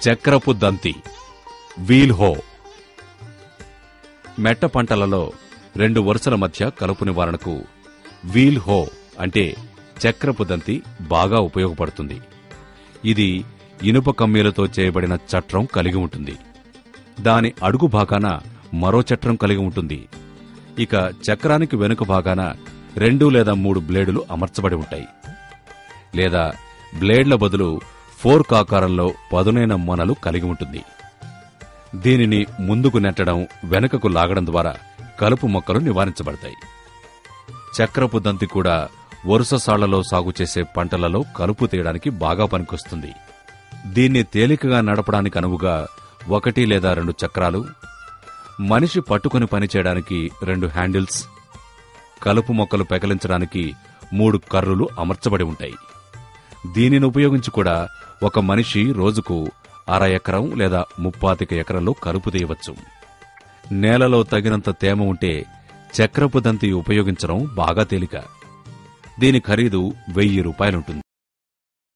చక్రపు దంతి, wheel హో. మెట్ట పంటలలో 2 వరుసల మధ్య కలుపు నివారణకు వీల్ హో అంటే చక్రపు దంతి బాగా ఉపయోగపడుతుంది. ఇది ఇనుప కమ్మీలతో చేయబడిన చట్రం కలిగి ఉంటుంది. దాని అడుగు భాగాన మరో చట్రం కలిగి ఉంటుంది. ఇక చక్రానికి వెనుక భాగాన 2 లేదా 3 బ్లేడులు అమర్చబడి ఉంటాయి. లేదా బ్లేడ్ల బదులు ఫోర్క్ ఆకారంలో పదునైన మొనలు కలిగి ఉంటుంది. దీనిని ముందుకు నెట్టడం, వెనుకకు లాగడం ద్వారా కలుపు మొక్కలు నివారించబడతాయి. చక్రపు దంతి కూడా వరుస సాళ్లలో సాగు చేసే పంటలలో కలుపు తీయడానికి బాగా పనికొస్తుంది. దీన్ని తేలికగా నడపడానికి అనువుగా 1 లేదా 2 చక్రాలు, మనిషి పట్టుకుని పనిచేయడానికి 2 హ్యాండిల్స్, కలుపు మొక్కలు పెకలించడానికి 3 కర్రులు అమర్చబడి ఉంటాయి. దీనిని ఉపయోగించి కూడా ఒక మనిషి రోజుకు 1/2 ఎకరం లేదా 35 ఎకరంలో కలుపు తీయవచ్చు. నేలలో తగినంత తేమ ఉంటే చక్రపు దంతి ఉపయోగించడం బాగా తేలిక. దీని ఖరీదు 1000 రూపాయలుంటుంది.